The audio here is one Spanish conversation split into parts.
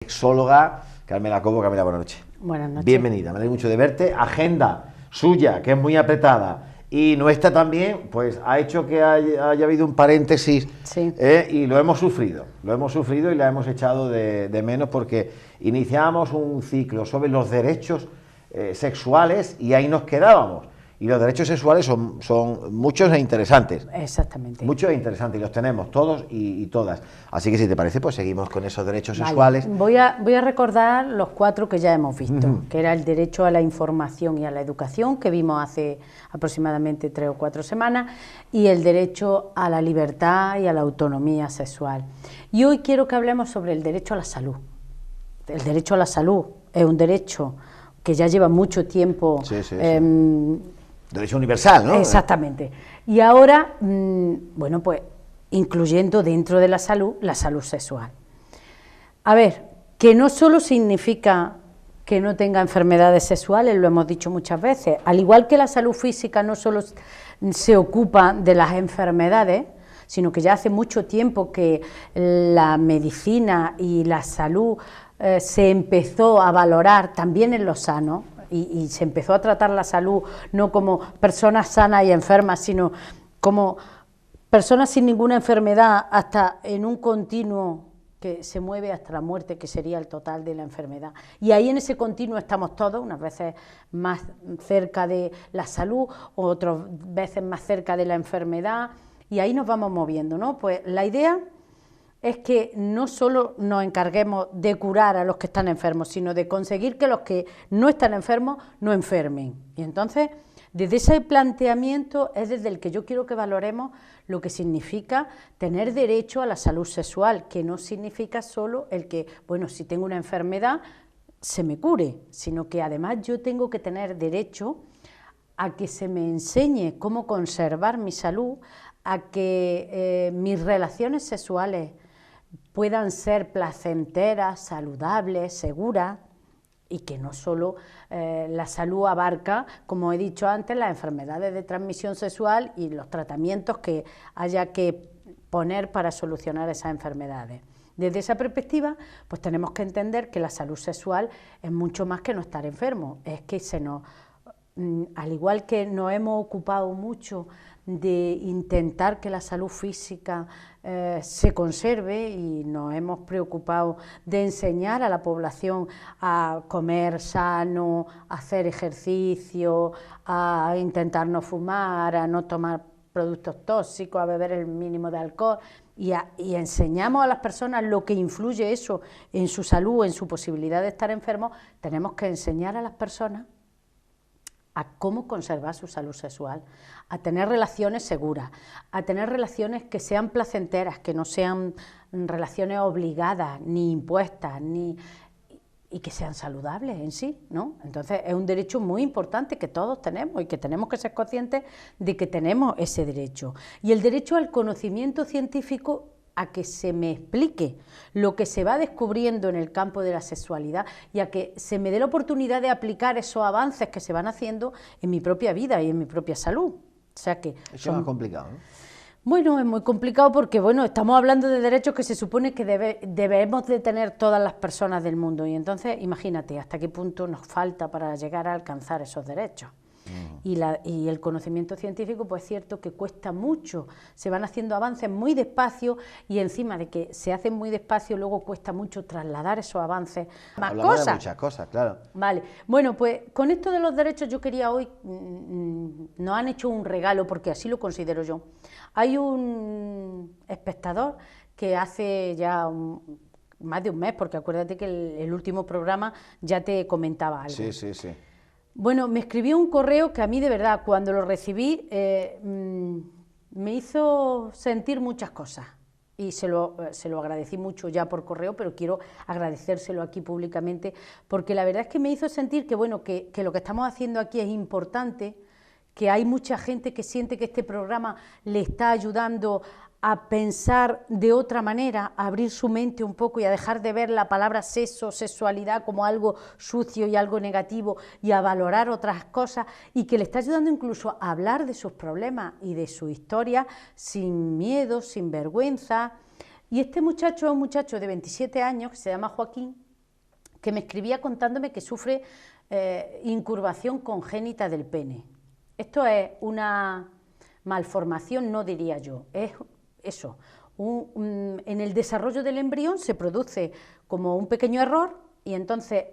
Sexóloga Carmela Cobo. Carmela, buenas noches. Buenas noches. Bienvenida, me alegro mucho de verte. Agenda suya, que es muy apretada, y nuestra también, pues ha hecho que haya habido un paréntesis, sí. Y lo hemos sufrido y la hemos echado de menos porque iniciábamos un ciclo sobre los derechos sexuales y ahí nos quedábamos. Y los derechos sexuales son muchos e interesantes. Exactamente. Muchos e interesantes, y los tenemos todos y todas. Así que si te parece, pues seguimos con esos derechos Vale. sexuales. Voy a recordar los 4 que ya hemos visto, que era el derecho a la información y a la educación, que vimos hace aproximadamente 3 o 4 semanas, y el derecho a la libertad y a la autonomía sexual. Y hoy quiero que hablemos sobre el derecho a la salud. El derecho a la salud es un derecho que ya lleva mucho tiempo. Derecho universal, ¿no? Exactamente. Y ahora, bueno, pues incluyendo dentro de la salud sexual. A ver, que no solo significa que no tenga enfermedades sexuales, lo hemos dicho muchas veces, al igual que la salud física no solo se ocupa de las enfermedades, sino que ya hace mucho tiempo que la medicina y la salud se empezó a valorar también en los sanos, y se empezó a tratar la salud no como personas sanas y enfermas, sino como personas sin ninguna enfermedad, hasta en un continuo que se mueve hasta la muerte, que sería el total de la enfermedad. Y ahí en ese continuo estamos todos, unas veces más cerca de la salud, otras veces más cerca de la enfermedad, y ahí nos vamos moviendo, ¿no? Pues la idea es que no solo nos encarguemos de curar a los que están enfermos, sino de conseguir que los que no están enfermos no enfermen. Y entonces, desde ese planteamiento es desde el que yo quiero que valoremos lo que significa tener derecho a la salud sexual, que no significa solo el que, bueno, si tengo una enfermedad, se me cure, sino que además yo tengo que tener derecho a que se me enseñe cómo conservar mi salud, a que mis relaciones sexuales puedan ser placenteras, saludables, seguras, y que no solo la salud abarca, como he dicho antes, las enfermedades de transmisión sexual y los tratamientos que haya que poner para solucionar esas enfermedades. Desde esa perspectiva, pues tenemos que entender que la salud sexual es mucho más que no estar enfermo, es que al igual que nos hemos ocupado mucho de intentar que la salud física se conserve, y nos hemos preocupado de enseñar a la población a comer sano, a hacer ejercicio, a intentar no fumar, a no tomar productos tóxicos, a beber el mínimo de alcohol, y enseñamos a las personas lo que influye eso en su salud, en su posibilidad de estar enfermos. Tenemos que enseñar a las personas a cómo conservar su salud sexual, a tener relaciones seguras, a tener relaciones que sean placenteras, que no sean relaciones obligadas, ni impuestas, y que sean saludables en sí, ¿no? Entonces es un derecho muy importante que todos tenemos y que tenemos que ser conscientes de que tenemos ese derecho. Y el derecho al conocimiento científico, a que se me explique lo que se va descubriendo en el campo de la sexualidad y a que se me dé la oportunidad de aplicar esos avances que se van haciendo en mi propia vida y en mi propia salud. O sea que eso es más complicado, ¿no? Bueno, es muy complicado porque, bueno, estamos hablando de derechos que se supone que debemos de tener todas las personas del mundo, y entonces imagínate hasta qué punto nos falta para llegar a alcanzar esos derechos. Y el conocimiento científico, pues es cierto que cuesta mucho, se van haciendo avances muy despacio, y encima de que se hacen muy despacio, luego cuesta mucho trasladar esos avances a más Hablamos cosas. de muchas cosas, claro. Vale, bueno, pues con esto de los derechos yo quería hoy, nos han hecho un regalo, porque así lo considero yo. Hay un espectador que hace ya más de un mes, porque acuérdate que el último programa ya te comentaba algo. Sí. Bueno, me escribió un correo que a mí de verdad, cuando lo recibí, me hizo sentir muchas cosas, y se lo agradecí mucho ya por correo, pero quiero agradecérselo aquí públicamente, porque la verdad es que me hizo sentir que, bueno, que lo que estamos haciendo aquí es importante, que hay mucha gente que siente que este programa le está ayudando a pensar de otra manera, a abrir su mente un poco y a dejar de ver la palabra sexo, sexualidad como algo sucio y algo negativo, y a valorar otras cosas, y que le está ayudando incluso a hablar de sus problemas y de su historia sin miedo, sin vergüenza. Y este muchacho es un muchacho de 27 años que se llama Joaquín, que me escribía contándome que sufre incurvación congénita del pene. Esto es una malformación, no diría yo, es eso. En el desarrollo del embrión se produce como un pequeño error y entonces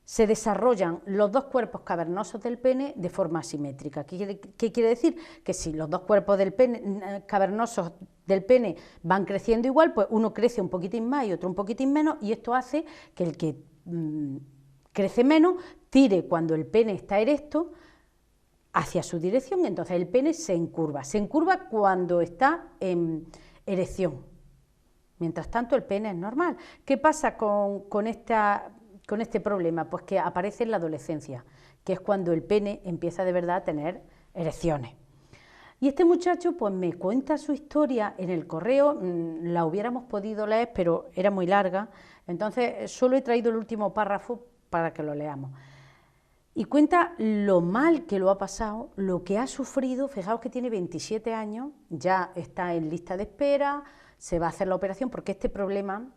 se desarrollan los dos cuerpos cavernosos del pene de forma asimétrica. ¿Qué quiere decir? Que si los dos cuerpos del pene, cavernosos del pene van creciendo igual, pues uno crece un poquitín más y otro un poquitín menos, y esto hace que el que crece menos tire cuando el pene está erecto hacia su dirección, entonces el pene se encurva cuando está en erección. Mientras tanto el pene es normal. ¿Qué pasa con este problema? Pues que aparece en la adolescencia, que es cuando el pene empieza de verdad a tener erecciones. Y este muchacho pues me cuenta su historia en el correo, la hubiéramos podido leer, pero era muy larga, entonces solo he traído el último párrafo para que lo leamos. Y cuenta lo mal que lo ha pasado, lo que ha sufrido. Fijaos que tiene 27 años, ya está en lista de espera, se va a hacer la operación, porque este problema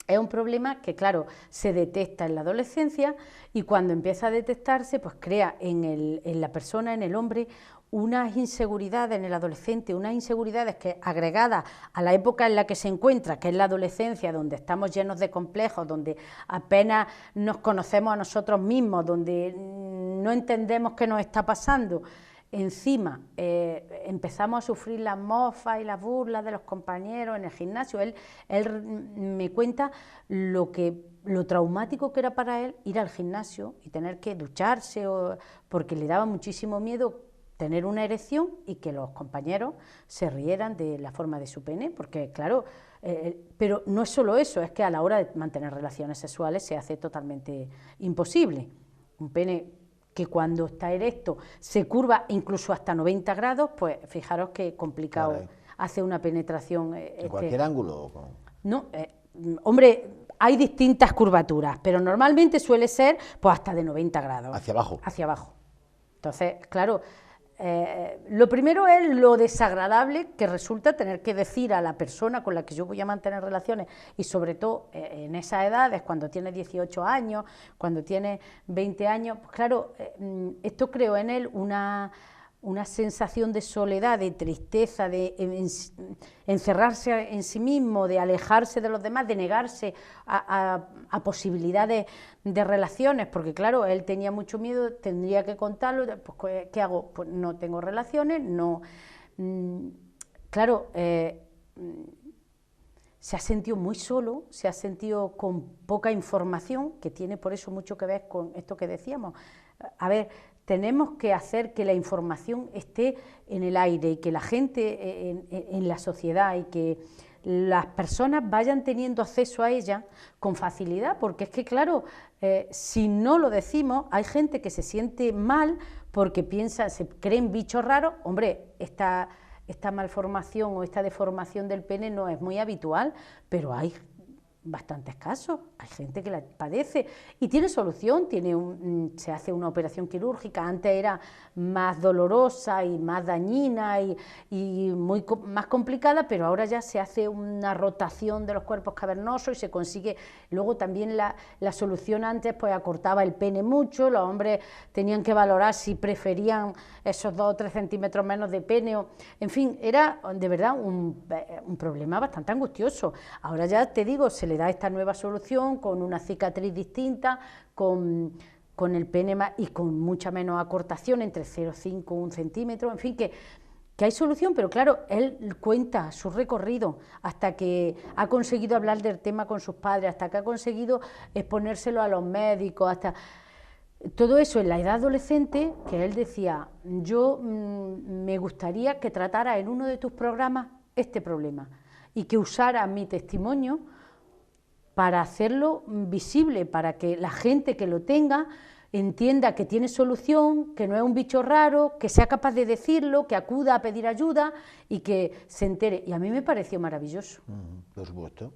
es un problema que, claro, se detecta en la adolescencia, y cuando empieza a detectarse, pues crea en la persona, en el hombre, unas inseguridades en el adolescente, unas inseguridades que, agregadas a la época en la que se encuentra, que es la adolescencia, donde estamos llenos de complejos, donde apenas nos conocemos a nosotros mismos, donde no entendemos qué nos está pasando. Encima empezamos a sufrir las mofas y las burlas de los compañeros en el gimnasio. Él me cuenta lo traumático que era para él ir al gimnasio y tener que ducharse, porque le daba muchísimo miedo tener una erección y que los compañeros se rieran de la forma de su pene, porque claro, pero no es solo eso, es que a la hora de mantener relaciones sexuales se hace totalmente imposible. Un pene que cuando está erecto se curva incluso hasta 90 grados, pues fijaros qué complicado hace una penetración. ¿En cualquier ángulo? No, hombre, hay distintas curvaturas, pero normalmente suele ser pues hasta de 90 grados. Hacia abajo. Hacia abajo. Entonces, claro, lo primero es lo desagradable que resulta tener que decir a la persona con la que yo voy a mantener relaciones, y sobre todo en esas edades, cuando tiene 18 años, cuando tiene 20 años, pues claro, esto creó en él una sensación de soledad, de tristeza, de encerrarse en sí mismo, de alejarse de los demás, de negarse a posibilidades de relaciones, porque claro, él tenía mucho miedo, tendría que contarlo, pues ¿qué hago? Pues no tengo relaciones, no... Claro, se ha sentido muy solo, se ha sentido con poca información, que tiene por eso mucho que ver con esto que decíamos. A ver, tenemos que hacer que la información esté en el aire y que la gente en la sociedad y que las personas vayan teniendo acceso a ella con facilidad, porque es que claro, si no lo decimos, hay gente que se siente mal porque piensa, se creen bichos raros. Hombre, esta malformación o esta deformación del pene no es muy habitual, pero hay bastantes casos, hay gente que la padece y tiene solución, se hace una operación quirúrgica. Antes era más dolorosa y más dañina y más complicada, pero ahora ya se hace una rotación de los cuerpos cavernosos y se consigue. Luego también la solución antes pues acortaba el pene mucho, los hombres tenían que valorar si preferían esos 2 o 3 centímetros menos de pene, en fin, era de verdad un problema bastante angustioso. Ahora ya te digo, se le da esta nueva solución con una cicatriz distinta, con el pene más, y con mucha menos acortación, entre 0,5 y 1 centímetro, en fin, que hay solución, pero claro, él cuenta su recorrido hasta que ha conseguido hablar del tema con sus padres, hasta que ha conseguido exponérselo a los médicos, hasta... Todo eso en la edad adolescente, que él decía, yo me gustaría que tratara en uno de tus programas este problema y que usara mi testimonio para hacerlo visible, para que la gente que lo tenga entienda que tiene solución, que no es un bicho raro, que sea capaz de decirlo, que acuda a pedir ayuda y que se entere. Y a mí me pareció maravilloso. Por supuesto.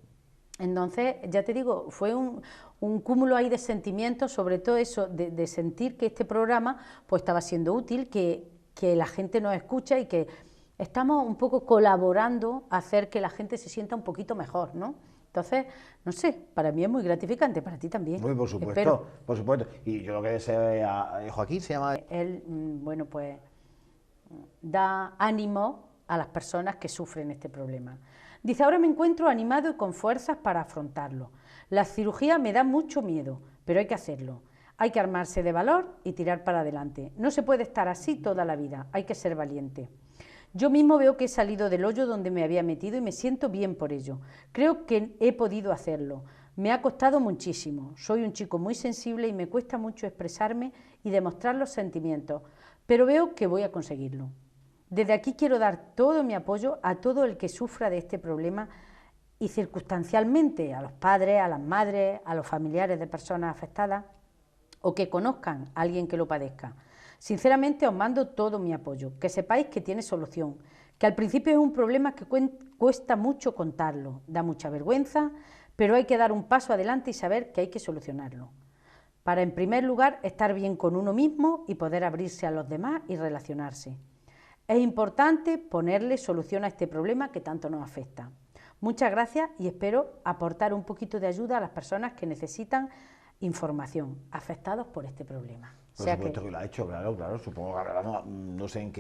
Entonces, ya te digo, fue un cúmulo ahí de sentimientos, sobre todo eso, de sentir que este programa pues estaba siendo útil, que la gente nos escucha y que estamos un poco colaborando a hacer que la gente se sienta un poquito mejor, ¿no? Entonces, no sé, para mí es muy gratificante, para ti también. Muy por supuesto, espero. por supuesto. Y yo lo que deseo a Joaquín se llama... Él, bueno, pues da ánimo a las personas que sufren este problema. Dice, ahora me encuentro animado y con fuerzas para afrontarlo. La cirugía me da mucho miedo, pero hay que hacerlo. Hay que armarse de valor y tirar para adelante. No se puede estar así toda la vida, hay que ser valiente. Yo mismo veo que he salido del hoyo donde me había metido y me siento bien por ello. Creo que he podido hacerlo. Me ha costado muchísimo. Soy un chico muy sensible y me cuesta mucho expresarme y demostrar los sentimientos, pero veo que voy a conseguirlo. Desde aquí quiero dar todo mi apoyo a todo el que sufra de este problema y circunstancialmente a los padres, a las madres, a los familiares de personas afectadas o que conozcan a alguien que lo padezca. Sinceramente os mando todo mi apoyo, que sepáis que tiene solución, que al principio es un problema que cuesta mucho contarlo, da mucha vergüenza, pero hay que dar un paso adelante y saber que hay que solucionarlo. Para, en primer lugar, estar bien con uno mismo y poder abrirse a los demás y relacionarse. Es importante ponerle solución a este problema que tanto nos afecta. Muchas gracias y espero aportar un poquito de ayuda a las personas que necesitan información, afectados por este problema. Por supuesto que lo ha hecho, claro, supongo que habrá, no sé en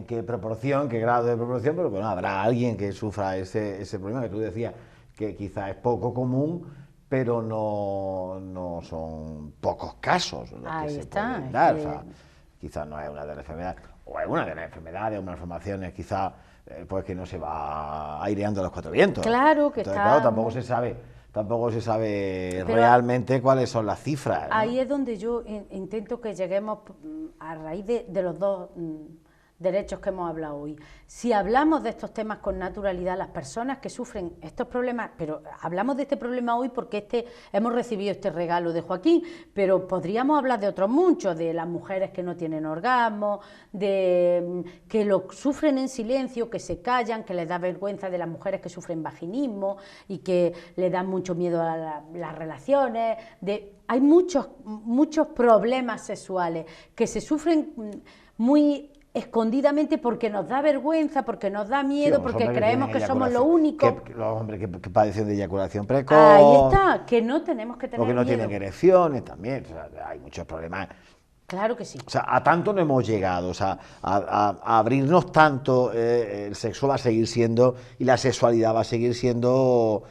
qué proporción, qué grado de proporción, pero bueno, habrá alguien que sufra ese problema que tú decías, que quizás es poco común, pero no son pocos casos los que se pueden dar. O sea, quizás no es una de las enfermedades, o es una de las enfermedades, unas malformaciones quizás pues que no se va aireando a los cuatro vientos. Claro que entonces, está... claro, tampoco se sabe realmente cuáles son las cifras, ¿no? Ahí es donde yo intento que lleguemos a raíz de los dos derechos que hemos hablado hoy. Si hablamos de estos temas con naturalidad, las personas que sufren estos problemas, pero hablamos de este problema hoy porque hemos recibido este regalo de Joaquín, pero podríamos hablar de otros muchos, de las mujeres que no tienen orgasmo, de que lo sufren en silencio, que se callan, que les da vergüenza, de las mujeres que sufren vaginismo y que le dan mucho miedo a las relaciones, hay muchos problemas sexuales que se sufren muy escondidamente porque nos da vergüenza, porque nos da miedo, sí, porque creemos que somos lo único. Los hombres que padecen de eyaculación precoz. Ahí está, que no tenemos que tener miedo. O que no tienen erecciones también, o sea, hay muchos problemas. Claro que sí. O sea, a tanto no hemos llegado, o sea, a abrirnos tanto, el sexo va a seguir siendo, y la sexualidad va a seguir siendo...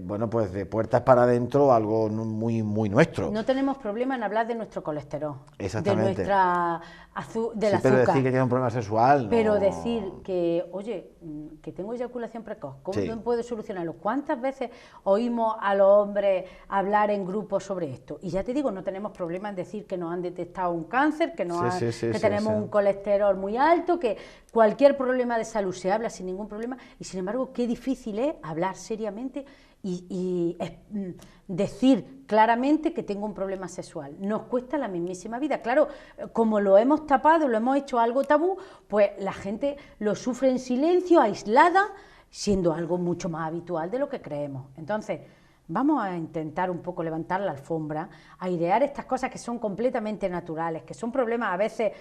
bueno, pues de puertas para adentro, algo muy nuestro. No tenemos problema en hablar de nuestro colesterol, exactamente, de nuestra del azúcar. Pero decir que tiene un problema sexual, no. Pero decir que, oye, que tengo eyaculación precoz, ¿cómo puedo solucionarlo? ¿Cuántas veces oímos a los hombres hablar en grupos sobre esto? Y ya te digo, no tenemos problema en decir que nos han detectado un cáncer, que tenemos un colesterol muy alto, que cualquier problema de salud se habla sin ningún problema, y sin embargo, qué difícil es hablar seriamente y decir claramente que tengo un problema sexual. Nos cuesta la mismísima vida. Claro, como lo hemos tapado, lo hemos hecho algo tabú, pues la gente lo sufre en silencio, aislada, siendo algo mucho más habitual de lo que creemos. Entonces, vamos a intentar un poco levantar la alfombra, airear estas cosas que son completamente naturales, que son problemas a veces...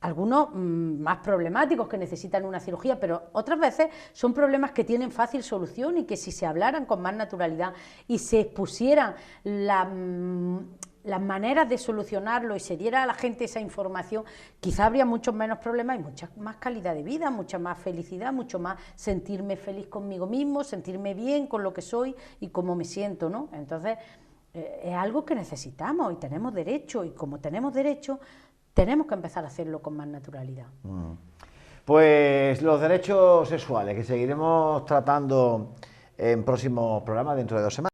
algunos más problemáticos que necesitan una cirugía, pero otras veces son problemas que tienen fácil solución y que si se hablaran con más naturalidad y se expusieran las maneras de solucionarlo y se diera a la gente esa información, quizá habría muchos menos problemas y mucha más calidad de vida, mucha más felicidad, mucho más sentirme feliz conmigo mismo, sentirme bien con lo que soy y cómo me siento, ¿no? Entonces, es algo que necesitamos y tenemos derecho, y como tenemos derecho, tenemos que empezar a hacerlo con más naturalidad. Pues los derechos sexuales, que seguiremos tratando en próximos programas dentro de 2 semanas.